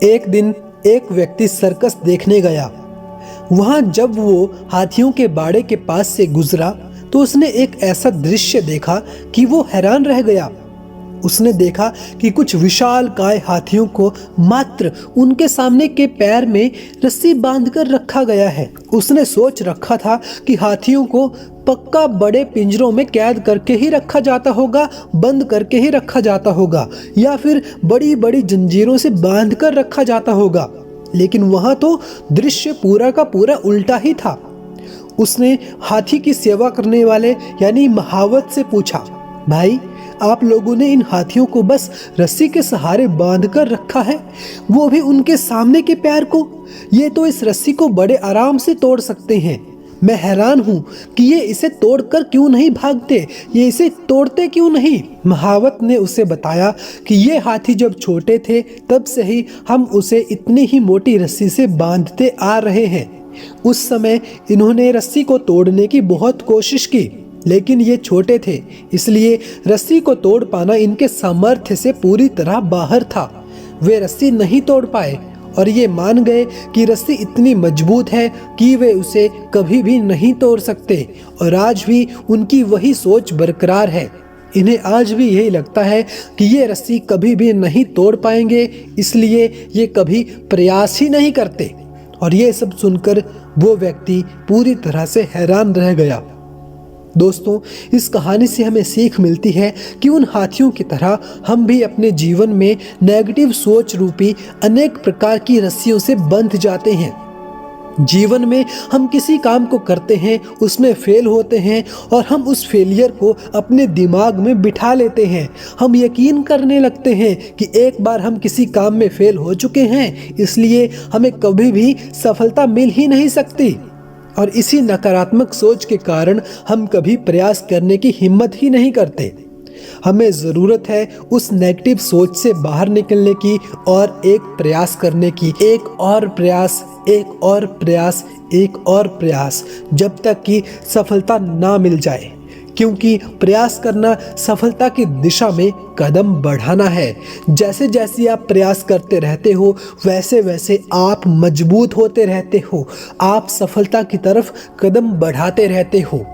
एक दिन एक व्यक्ति सर्कस देखने गया। वहां जब वो हाथियों के बाड़े के पास से गुजरा तो उसने एक ऐसा दृश्य देखा कि वो हैरान रह गया। उसने देखा कि कुछ विशालकाय हाथियों को मात्र उनके सामने के पैर में रस्सी बांधकर रखा गया है। उसने सोच रखा था कि हाथियों को पक्का बड़े पिंजरों में कैद करके ही रखा जाता होगा, बंद करके ही रखा जाता होगा, या फिर बड़ी बड़ी जंजीरों से बांध कर रखा जाता होगा। लेकिन वहां तो दृश्य पूरा का पूरा उल्टा ही था। उसने हाथी की सेवा करने वाले यानी महावत से पूछा, भाई आप लोगों ने इन हाथियों को बस रस्सी के सहारे बांध कर रखा है, वो भी उनके सामने के पैर को। ये तो इस रस्सी को बड़े आराम से तोड़ सकते हैं। मैं हैरान हूँ कि ये इसे तोड़कर क्यों नहीं भागते, ये इसे तोड़ते क्यों नहीं। महावत ने उसे बताया कि ये हाथी जब छोटे थे तब से ही हम उसे इतनी ही मोटी रस्सी से बांधते आ रहे हैं। उस समय इन्होंने रस्सी को तोड़ने की बहुत कोशिश की, लेकिन ये छोटे थे, इसलिए रस्सी को तोड़ पाना इनके सामर्थ्य से पूरी तरह बाहर था। वे रस्सी नहीं तोड़ पाए और ये मान गए कि रस्सी इतनी मजबूत है कि वे उसे कभी भी नहीं तोड़ सकते। और आज भी उनकी वही सोच बरकरार है। इन्हें आज भी यही लगता है कि ये रस्सी कभी भी नहीं तोड़ पाएंगे, इसलिए ये कभी प्रयास ही नहीं करते। और ये सब सुनकर वो व्यक्ति पूरी तरह से हैरान रह गया। दोस्तों, इस कहानी से हमें सीख मिलती है कि उन हाथियों की तरह हम भी अपने जीवन में नेगेटिव सोच रूपी अनेक प्रकार की रस्सियों से बंध जाते हैं। जीवन में हम किसी काम को करते हैं, उसमें फेल होते हैं और हम उस फेलियर को अपने दिमाग में बिठा लेते हैं। हम यकीन करने लगते हैं कि एक बार हम किसी काम में फेल हो चुके हैं, इसलिए हमें कभी भी सफलता मिल ही नहीं सकती। और इसी नकारात्मक सोच के कारण हम कभी प्रयास करने की हिम्मत ही नहीं करते। हमें ज़रूरत है उस नेगेटिव सोच से बाहर निकलने की और एक प्रयास करने की, एक और प्रयास, एक और प्रयास, एक और प्रयास, जब तक कि सफलता ना मिल जाए। क्योंकि प्रयास करना सफलता की दिशा में कदम बढ़ाना है। जैसे जैसे आप प्रयास करते रहते हो वैसे वैसे आप मजबूत होते रहते हो, आप सफलता की तरफ कदम बढ़ाते रहते हो।